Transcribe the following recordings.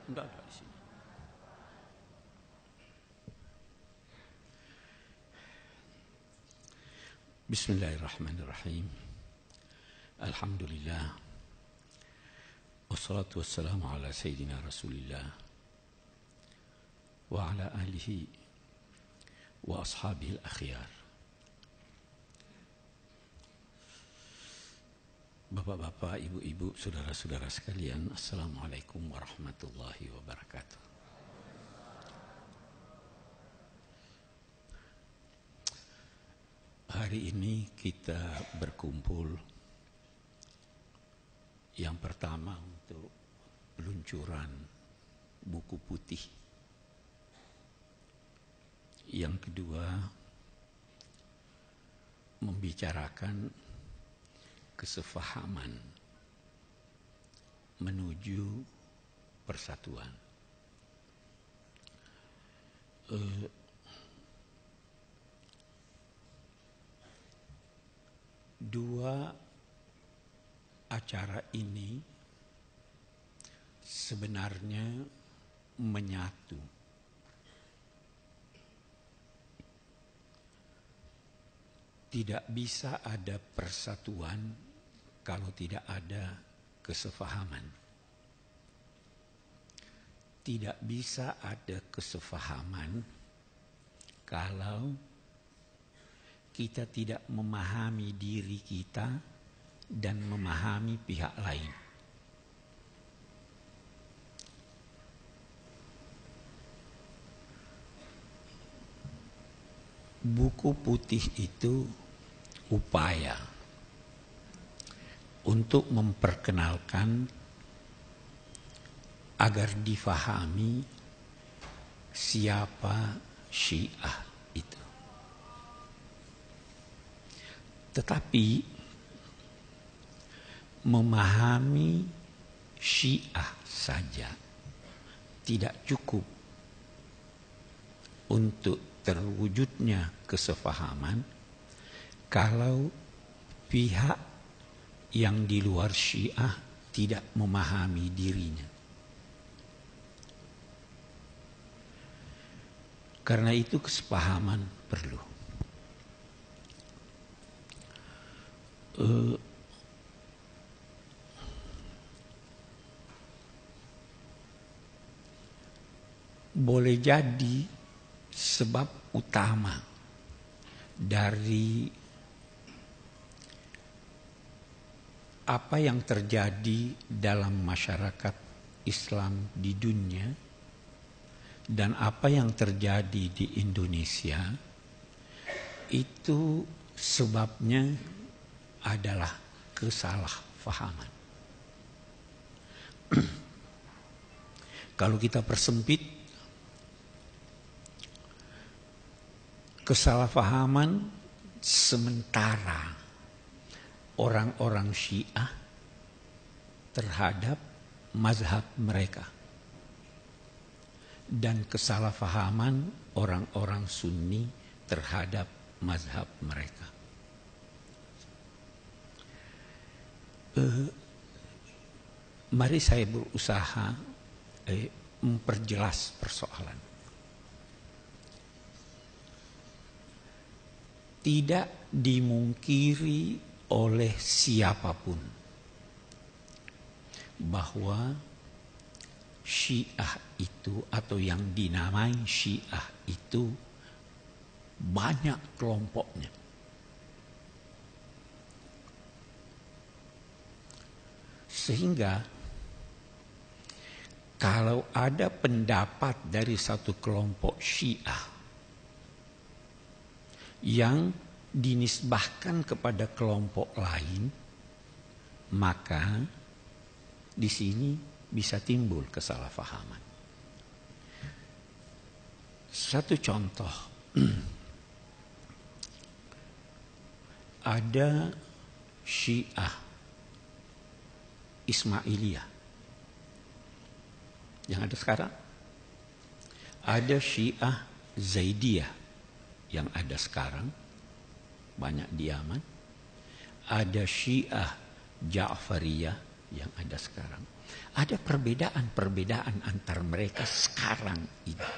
Enggak ada di sini. Bismillahirrahmanirrahim. Alhamdulillah. Wassalatu wassalamu ala sayyidina Rasulillah wa ala alihi wa ashabihi al-akhyar. Bapak-bapak, ibu-ibu, saudara-saudara sekalian, assalamualaikum warahmatullahi wabarakatuh. Hari ini kita berkumpul yang pertama untuk peluncuran buku putih. Yang kedua, membicarakan kesefahaman menuju persatuan. Dua acara ini sebenarnya menyatu. Tidak bisa ada persatuan kalau tidak ada kesefahaman. Tidak bisa ada kesefahaman kalau kita tidak memahami diri kita dan memahami pihak lain. Buku putih itu upaya untuk memperkenalkan agar difahami siapa Syiah itu. Tetapi memahami Syiah saja tidak cukup untuk terwujudnya kesefahaman kalau pihak yang di luar Syiah tidak memahami dirinya. Karena itu kesepahaman perlu. Boleh jadi sebab utama dari apa yang terjadi dalam masyarakat Islam di dunia dan apa yang terjadi di Indonesia itu sebabnya adalah kesalahpahaman. Kalau kita persempit, kesalahpahaman sementara orang-orang Syiah terhadap mazhab mereka dan kesalahpahaman orang-orang Sunni terhadap mazhab mereka. Mari saya berusaha memperjelas persoalan. Tidak dimungkiri oleh siapapun bahwa Syiah itu atau yang dinamai Syiah itu banyak kelompoknya. Sehingga kalau ada pendapat dari satu kelompok Syiah yang dinisbahkan kepada kelompok lain, maka di sini bisa timbul kesalahpahaman. Satu contoh, ada Syiah Ismailiyah yang ada sekarang, ada Syiah Zaidiyah yang ada sekarang, banyak di Yaman, ada Syiah Ja'fariyah yang ada sekarang. Ada perbedaan-perbedaan antar mereka sekarang ini.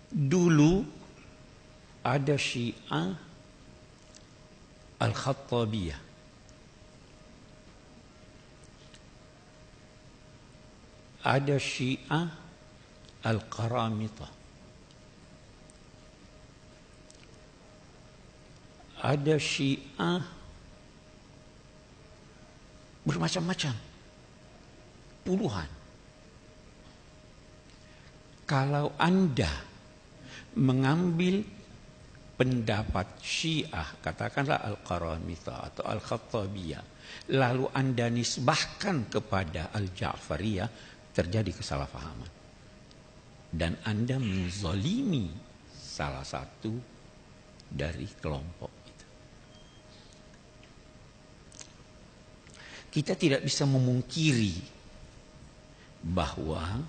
Dulu ada Syiah Al-Khattabiyah. Ada Syiah Al-Qaramitah. Ada Syiah bermacam-macam. Puluhan. Kalau Anda mengambil pendapat Syiah, katakanlah Al-Qaramitah atau Al-Khattabiyah, lalu Anda nisbahkan kepada Al-Ja'fariyah, terjadi kesalahpahaman. Dan Anda menzalimi salah satu dari kelompok itu. Kita tidak bisa memungkiri bahwa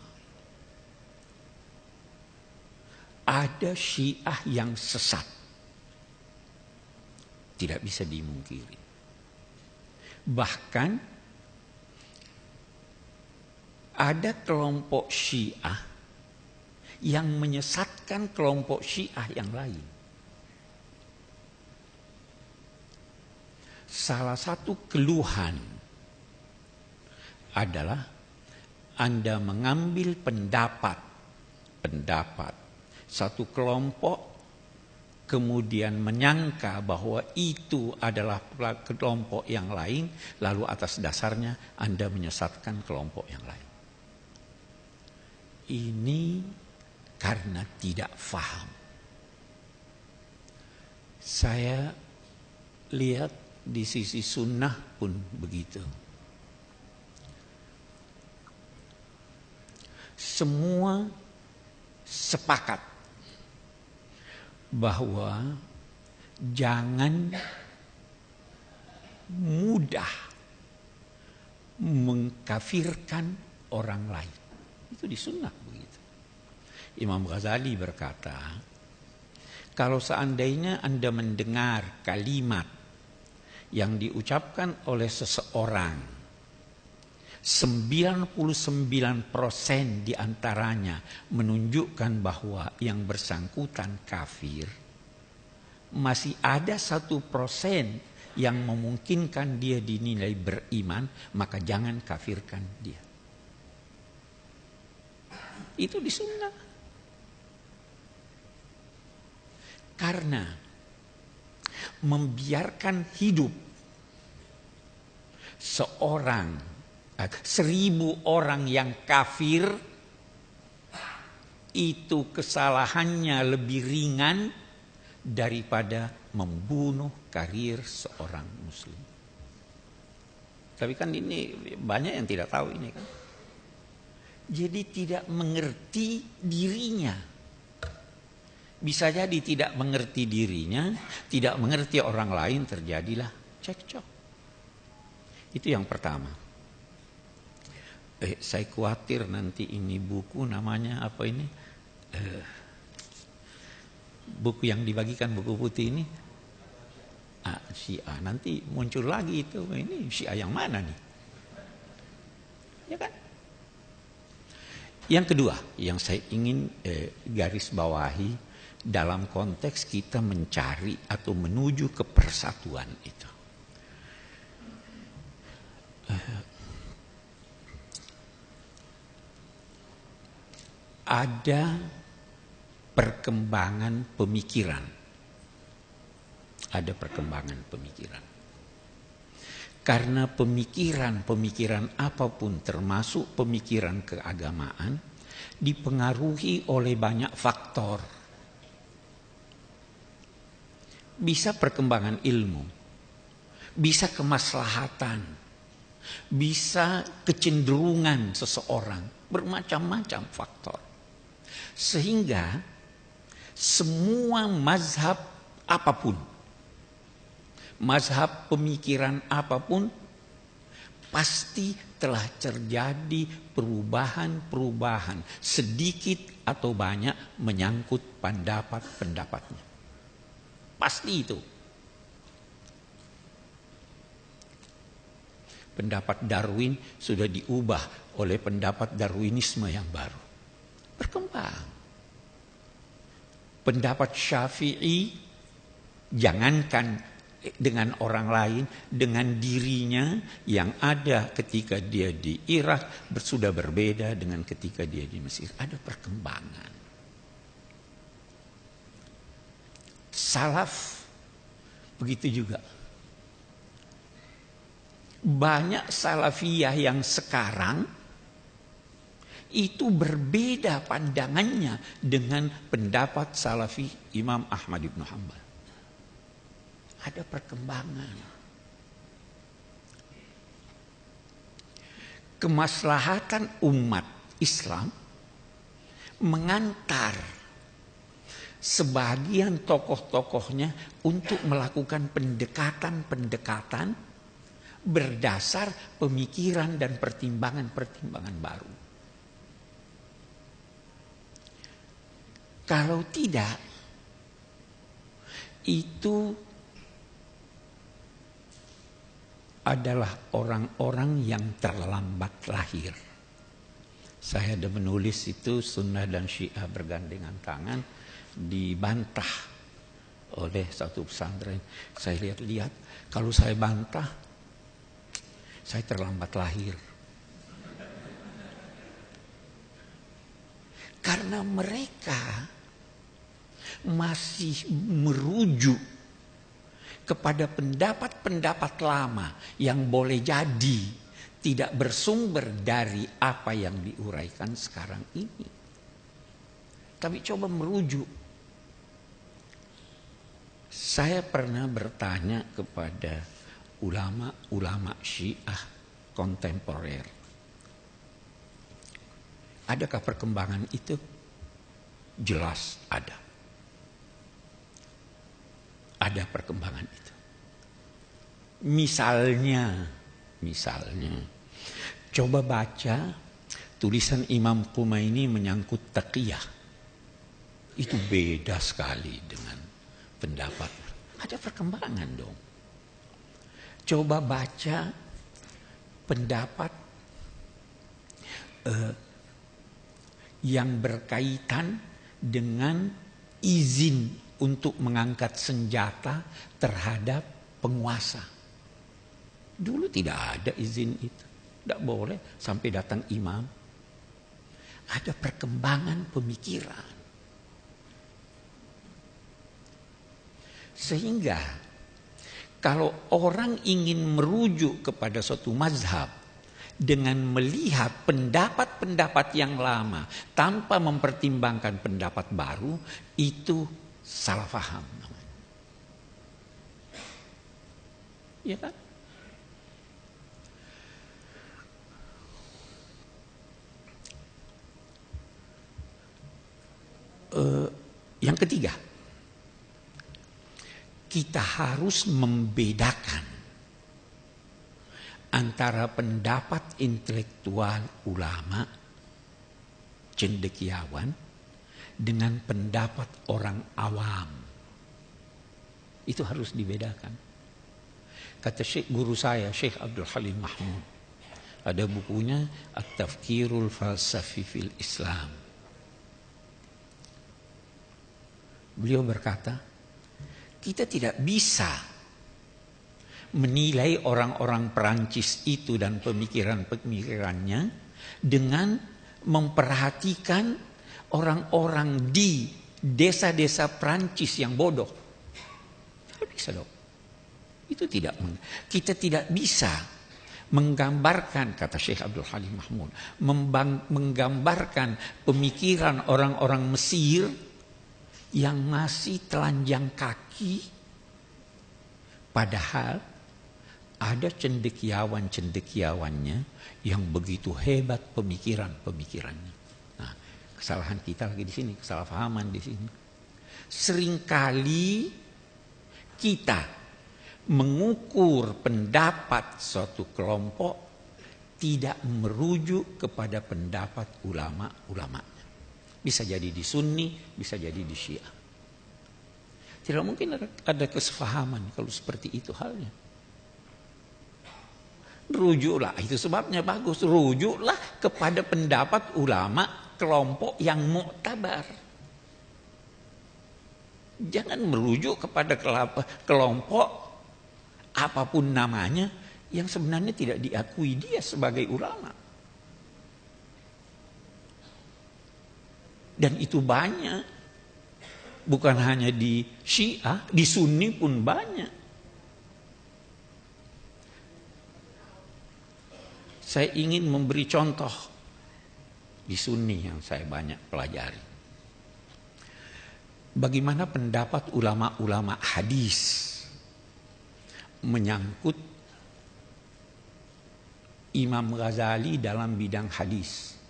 ada Syiah yang sesat. Tidak bisa dimungkiri. Bahkan ada kelompok Syiah yang menyesatkan kelompok Syiah yang lain. Salah satu keluhan adalah Anda mengambil pendapat satu kelompok, kemudian menyangka bahwa itu adalah kelompok yang lain, lalu atas dasarnya Anda menyesatkan kelompok yang lain. Ini karena tidak faham. Saya lihat di sisi sunnah pun begitu. Semua sepakat bahwa jangan mudah mengkafirkan orang lain. Itu di sunnah begitu. Imam Ghazali berkata, kalau seandainya Anda mendengar kalimat yang diucapkan oleh seseorang, 99% diantaranya menunjukkan bahwa yang bersangkutan kafir, masih ada 1% yang memungkinkan dia dinilai beriman, maka jangan kafirkan dia. Itu di sunnah. Karena membiarkan hidup seorang 1000 orang yang kafir, itu kesalahannya lebih ringan daripada membunuh karir seorang muslim. Tapi kan ini banyak yang tidak tahu ini kan. Jadi tidak mengerti dirinya. Bisa jadi tidak mengerti dirinya, tidak mengerti orang lain, terjadilah cekcok. Itu yang pertama. Saya khawatir nanti ini buku namanya apa ini? Buku yang dibagikan, buku putih ini. Syiah. Nanti muncul lagi itu. Ini Syiah yang mana nih? Ya kan? Yang kedua yang saya ingin garis bawahi dalam konteks kita mencari atau menuju ke persatuan itu. Ada perkembangan pemikiran. Ada perkembangan pemikiran. Karena pemikiran apapun termasuk pemikiran keagamaan dipengaruhi oleh banyak faktor. Bisa perkembangan ilmu, bisa kemaslahatan, bisa kecenderungan seseorang, bermacam-macam faktor. Sehingga semua mazhab apapun, mazhab pemikiran apapun, pasti telah terjadi perubahan-perubahan sedikit atau banyak menyangkut pendapat-pendapatnya. Pasti itu. pendapat Darwin sudah diubah oleh pendapat Darwinisme yang baru. Berkembang. Pendapat Syafi'i, jangankan dengan orang lain, dengan dirinya yang ada ketika dia di Irak sudah berbeda dengan ketika dia di Mesir. Ada perkembangan. Salaf begitu juga. Banyak salafiyah yang sekarang itu berbeda pandangannya dengan pendapat salafi Imam Ahmad ibn Hanbal. Ada perkembangan. Kemaslahatan umat Islam mengantar sebagian tokoh-tokohnya untuk melakukan pendekatan-pendekatan berdasar pemikiran dan pertimbangan-pertimbangan baru. Kalau tidak, itu adalah orang-orang yang terlambat lahir. Saya ada menulis itu, Sunnah dan Syiah bergandengan tangan, dibantah oleh satu pesantren. Saya lihat-lihat, kalau saya bantah, saya terlambat lahir. Karena mereka masih merujuk kepada pendapat-pendapat lama yang boleh jadi tidak bersumber dari apa yang diuraikan sekarang ini. Tapi coba merujuk. Saya pernah bertanya kepada ulama-ulama Syiah kontemporer. Adakah perkembangan itu? Jelas ada. Ada perkembangan itu. Misalnya, coba baca tulisan Imam Khomeini menyangkut taqiyah. Itu beda sekali dengan pendapat. Ada perkembangan dong. Coba baca pendapat yang berkaitan dengan izin untuk mengangkat senjata terhadap penguasa. Dulu tidak ada izin itu. Tidak boleh sampai datang imam. Ada perkembangan pemikiran. Sehingga kalau orang ingin merujuk kepada suatu mazhab dengan melihat pendapat-pendapat yang lama tanpa mempertimbangkan pendapat baru, itu salah paham namanya. Ya kan? Yang ketiga, kita harus membedakan antara pendapat intelektual ulama cendekiawan dengan pendapat orang awam. Itu harus dibedakan. Kata guru saya, Syekh Abdul Halim Mahmud, ada bukunya At-Tafkirul Falsafi fil Islam. Beliau berkata, kita tidak bisa menilai orang-orang Perancis itu dan pemikiran-pemikirannya dengan memperhatikan orang-orang di desa-desa Perancis yang bodoh. Tidak bisa dong. Kita tidak bisa menggambarkan, kata Syekh Abdul Halim Mahmud, menggambarkan pemikiran orang-orang Mesir yang masih telanjang kaki, padahal ada cendekiawan-cendekiawannya yang begitu hebat pemikirannya. Nah, kesalahan kita lagi di sini, kesalahpahaman di sini. Seringkali kita mengukur pendapat suatu kelompok tidak merujuk kepada pendapat ulama-ulamanya. Bisa jadi di Sunni, bisa jadi di Syiah. Tidak mungkin ada kesepahaman kalau seperti itu halnya. Rujuklah, itu sebabnya bagus. Rujuklah kepada pendapat ulama kelompok yang muktabar. Jangan merujuk kepada kelompok apapun namanya yang sebenarnya tidak diakui dia sebagai ulama. Dan itu banyak. Bukan hanya di Syiah, di Sunni pun banyak. Saya ingin memberi contoh di Sunni yang saya banyak pelajari. Bagaimana pendapat ulama-ulama hadis menyangkut Imam Ghazali dalam bidang hadis.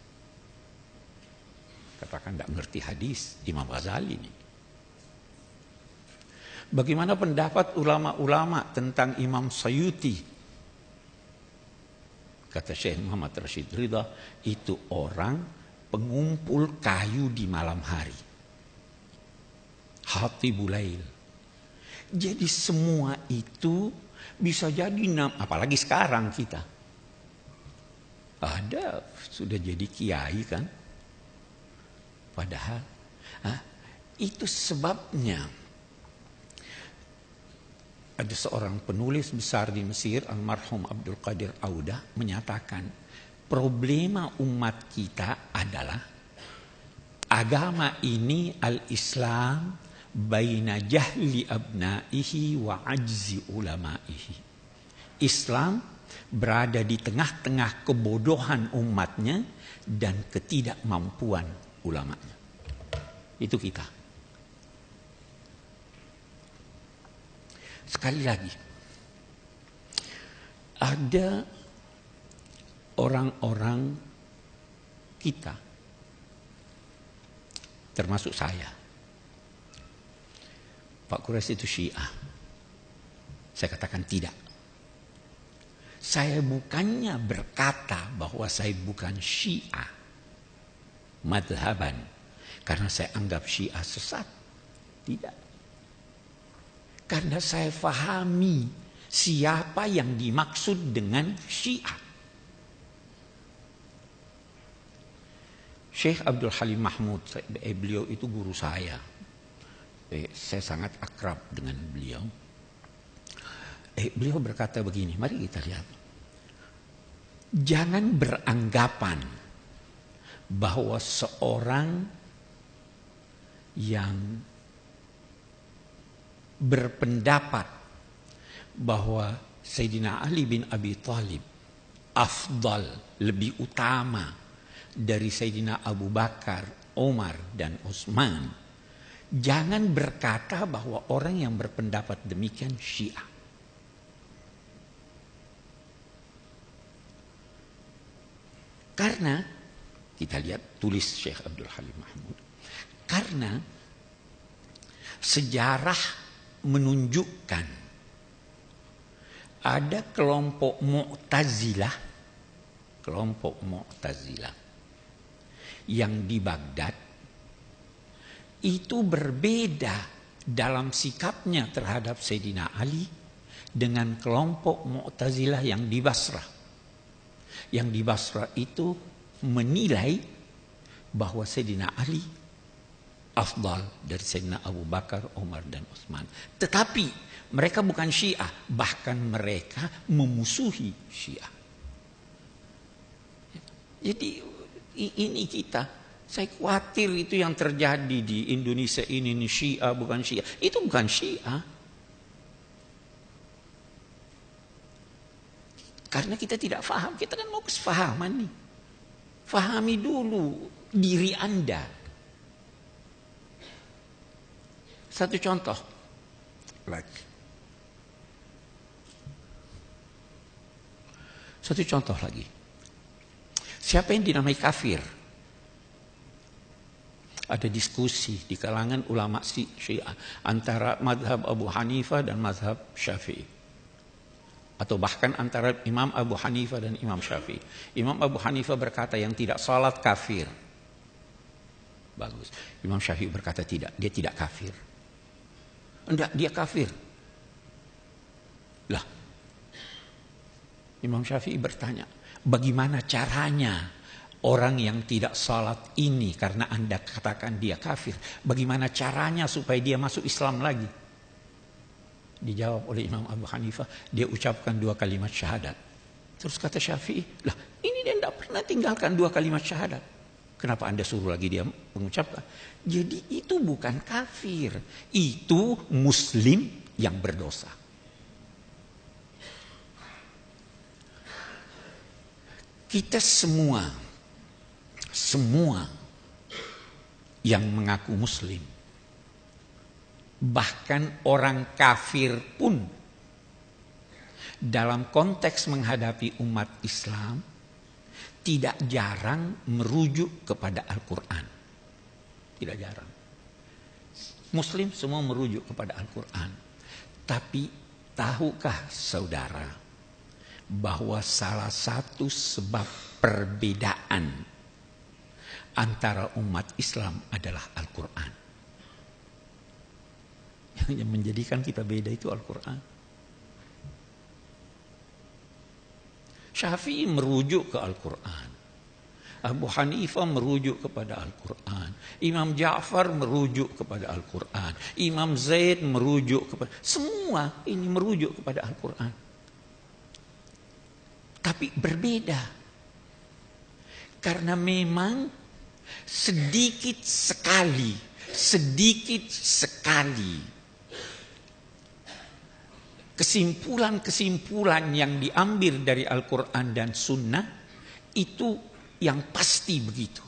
Katakan tidak mengerti hadis, Imam Ghazali ini. Bagaimana pendapat ulama-ulama tentang Imam Sayuti? Kata Syekh Muhammad Rashid Ridha, itu orang pengumpul kayu di malam hari. Hatibul Lail. Jadi semua itu bisa jadi apalagi sekarang kita. Ada sudah jadi kiai kan? Padahal itu sebabnya. Ada seorang penulis besar di Mesir, almarhum Abdul Qadir Audah, menyatakan problema umat kita adalah agama ini al-Islam baina jahli abnaihi wa ajzi ulamaihi. Islam berada di tengah-tengah kebodohan umatnya dan ketidakmampuan ulamanya. Itu kita. Sekali lagi, ada orang-orang kita, termasuk saya. Pak Quraisy itu Syiah. Saya katakan tidak. Saya bukannya berkata bahwa saya bukan Syiah madhaban karena saya anggap Syiah sesat. Tidak. Karena saya fahami siapa yang dimaksud dengan Syiah. Syekh Abdul Halim Mahmud, beliau itu guru saya. Saya sangat akrab dengan beliau. Beliau berkata begini, mari kita lihat. Jangan beranggapan bahwa seorang yang berpendapat bahwa Sayyidina Ali bin Abi Thalib afdal, lebih utama dari Sayyidina Abu Bakar, Umar, dan Utsman. Jangan berkata bahwa orang yang berpendapat demikian Syiah. Karena, kita lihat tulis Syekh Abdul Halim Mahmud. Karena sejarah menunjukkan ada kelompok Mu'tazilah yang di Baghdad itu berbeda dalam sikapnya terhadap Sayyidina Ali dengan kelompok Mu'tazilah yang di Basrah. Yang di Basrah itu menilai bahwa Sayyidina Ali afdal dari Sayyidina Abu Bakar, Umar, dan Utsman. Tetapi mereka bukan Syiah, bahkan mereka memusuhi Syiah. Jadi ini kita, saya khawatir itu yang terjadi di Indonesia ini Syiah bukan Syiah. Itu bukan Syiah. Karena kita tidak paham, kita kan mau kesepahaman nih. Fahami dulu diri Anda. Satu contoh lagi. Satu contoh lagi. Siapa yang dinamai kafir? Ada diskusi di kalangan ulama Syiah antara mazhab Abu Hanifah dan mazhab Syafi'i. Atau bahkan antara Imam Abu Hanifah dan Imam Syafi'i. Imam Abu Hanifah berkata yang tidak salat kafir. Bagus. Imam Syafi'i berkata tidak, dia tidak kafir. Enggak, dia kafir. Lah. Imam Syafi'i bertanya, bagaimana caranya orang yang tidak salat ini, karena Anda katakan dia kafir, bagaimana caranya supaya dia masuk Islam lagi? Dijawab oleh Imam Abu Hanifah, dia ucapkan 2 kalimat syahadat. Terus kata Syafi'i, lah ini dia tidak pernah tinggalkan 2 kalimat syahadat. Kenapa Anda suruh lagi dia mengucapkan? Jadi itu bukan kafir, itu muslim yang berdosa. Kita semua yang mengaku muslim, bahkan orang kafir pun dalam konteks menghadapi umat Islam tidak jarang merujuk kepada Al-Quran. Tidak jarang. Muslim semua merujuk kepada Al-Quran. Tapi tahukah saudara bahwa salah satu sebab perbedaan antara umat Islam adalah Al-Quran? Yang menjadikan kita beda itu Al-Quran. Syafi'i merujuk ke Al-Quran. Abu Hanifah merujuk kepada Al-Quran. Imam Ja'far merujuk kepada Al-Quran. Imam Zaid merujuk kepada... Semua ini merujuk kepada Al-Quran. Tapi berbeda. Karena memang sedikit sekali kesimpulan-kesimpulan yang diambil dari Al-Quran dan Sunnah itu yang pasti begitu.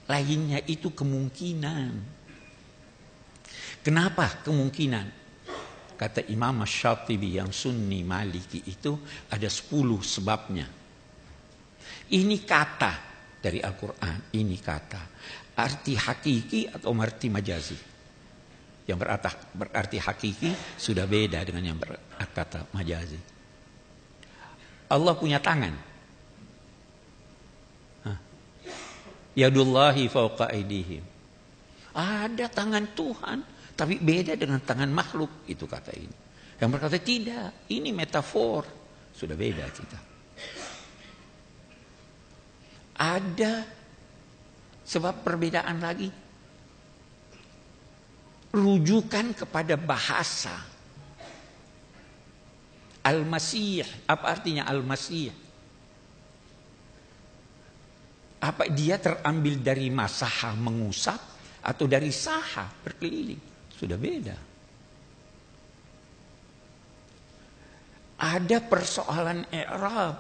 Lainnya itu kemungkinan. Kenapa kemungkinan? Kata Imam Asy-Syatibi yang Sunni Maliki itu ada 10 sebabnya. Ini kata dari Al-Quran, ini kata. Arti hakiki atau arti majazi? Yang berarti hakiki sudah beda dengan yang berkata majazi. Allah punya tangan. Yadullahi fauqa aydihim. Ada tangan Tuhan, tapi beda dengan tangan makhluk, itu kata ini. Yang berkata tidak, ini metafor, sudah beda kita. Ada sebab perbedaan lagi. Rujukan kepada bahasa. Al-Masih, apa artinya Al-Masih? Apa dia terambil dari masaha mengusap atau dari saha berkeliling? Sudah beda. Ada persoalan i'rab.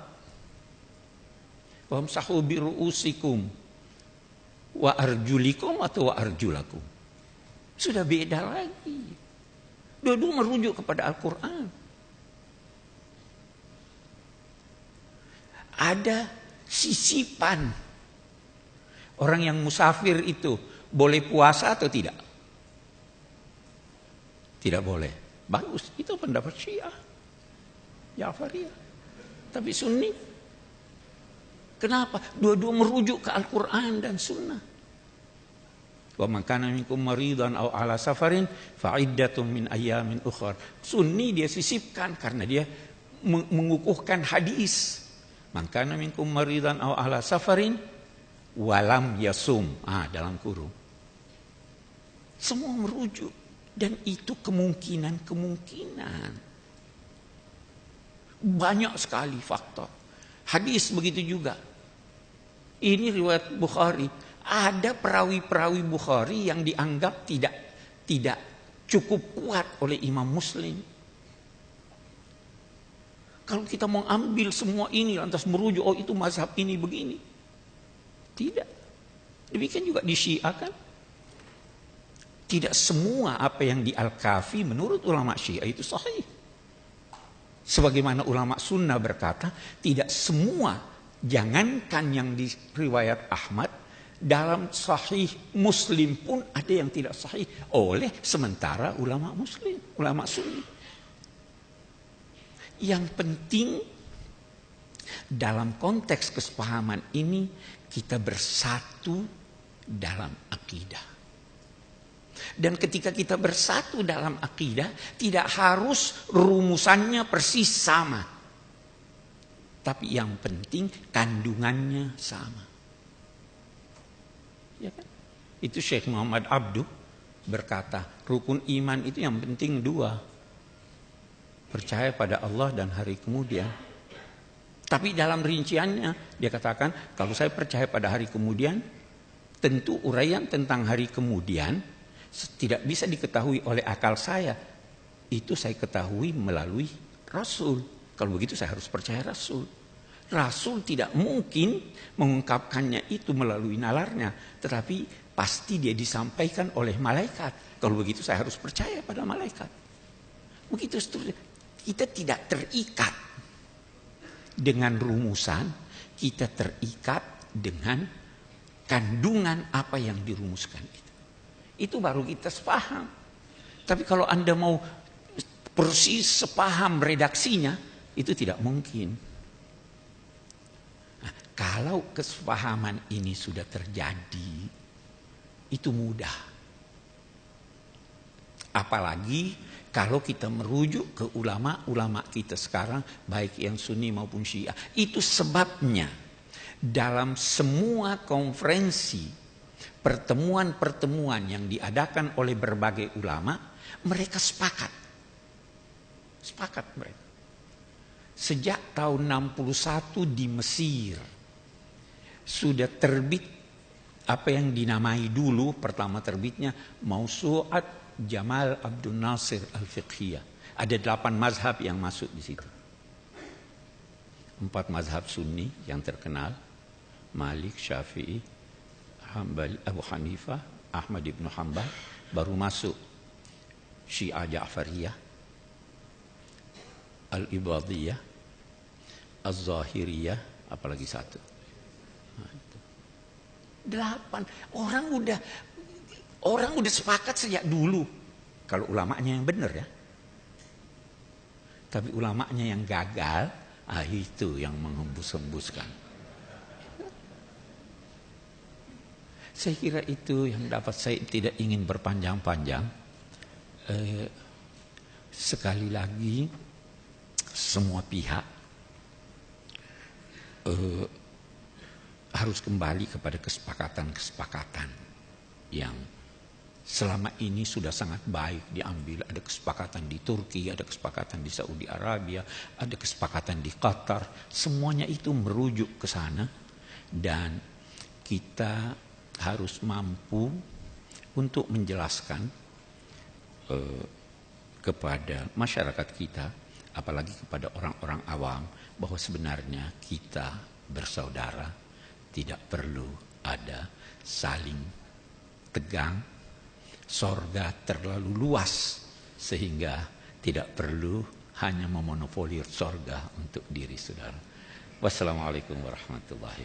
Wamsahu bi ru'usikum wa arjulikum atau wa arjulakum. Sudah beda lagi. Dua-dua merujuk kepada Al-Quran. Ada sisipan. Orang yang musafir itu boleh puasa atau tidak? Tidak boleh. Bagus, itu pendapat Syiah, Ja'fariyah. Tapi Sunni, kenapa? Dua-dua merujuk ke Al-Quran dan Sunnah. Wa man kana minkum maridan aw ala safarin fa iddatun min ayyamin ukhra. Sunni dia sisipkan karena dia mengukuhkan hadis. Man kana minkum maridan aw ala safarin walam yasum. Dalam kurung. Semua merujuk dan itu kemungkinan. Banyak sekali faktor. Hadis begitu juga. Ini riwayat Bukhari. Ada perawi-perawi Bukhari yang dianggap tidak cukup kuat oleh Imam Muslim. Kalau kita mau ambil semua ini lantas merujuk, oh itu mazhab ini begini. Tidak. Demikian juga di Syiah kan. Tidak semua apa yang di Al-Kafi menurut ulama Syiah itu sahih. Sebagaimana ulama Sunnah berkata, tidak semua, jangankan yang di riwayat Ahmad, dalam sahih Muslim pun ada yang tidak sahih oleh sementara ulama Muslim, ulama Sunni. Yang penting dalam konteks kesepahaman ini kita bersatu dalam akidah. Dan ketika kita bersatu dalam akidah, tidak harus rumusannya persis sama. Tapi yang penting kandungannya sama. Ya kan? Itu Syekh Muhammad Abduh berkata, rukun iman itu yang penting 2. Percaya pada Allah dan hari kemudian. Tapi dalam rinciannya dia katakan, kalau saya percaya pada hari kemudian, tentu uraian tentang hari kemudian tidak bisa diketahui oleh akal saya. Itu saya ketahui melalui Rasul. Kalau begitu saya harus percaya Rasul. Rasul tidak mungkin mengungkapkannya itu melalui nalarnya, tetapi pasti dia disampaikan oleh malaikat. Kalau begitu saya harus percaya pada malaikat. Begitu seterusnya. Kita tidak terikat dengan rumusan, kita terikat dengan kandungan apa yang dirumuskan itu. Itu baru kita sepaham. Tapi kalau Anda mau persis sepaham redaksinya, itu tidak mungkin. Nah, kalau kesepahaman ini sudah terjadi, itu mudah. Apalagi kalau kita merujuk ke ulama-ulama kita sekarang, baik yang Sunni maupun Syiah. Itu sebabnya dalam semua konferensi, pertemuan-pertemuan yang diadakan oleh berbagai ulama, mereka sepakat. Sepakat mereka. Sejak tahun 61 di Mesir, sudah terbit apa yang dinamai dulu, pertama terbitnya Mausu'at Jamal Abdul Nasir Al-Fiqhiyah. Ada 8 mazhab yang masuk di situ. 4 mazhab Sunni yang terkenal, Malik, Syafi'i, Hambali, Abu Hanifah, Ahmad ibn Hanbal. Baru masuk Syiah Ja'fariyah, Al-Ibadiyah, Az-Zahiriyah, apalagi 1. 8 orang udah sepakat sejak dulu. Kalau ulamanya yang benar ya. Tapi ulamanya yang gagal, itu yang menghembus-hembuskan. Saya kira itu yang dapat, saya tidak ingin berpanjang-panjang. Sekali lagi, semua pihak harus kembali kepada kesepakatan-kesepakatan yang selama ini sudah sangat baik diambil. Ada kesepakatan di Turki, ada kesepakatan di Saudi Arabia, ada kesepakatan di Qatar. Semuanya itu merujuk ke sana, dan kita harus mampu untuk menjelaskan kepada masyarakat kita, apalagi kepada orang-orang awam, bahwa sebenarnya kita bersaudara, tidak perlu ada saling tegang. Sorga terlalu luas sehingga tidak perlu hanya memonopoli sorga untuk diri saudara. Wassalamualaikum warahmatullahi wabarakatuh.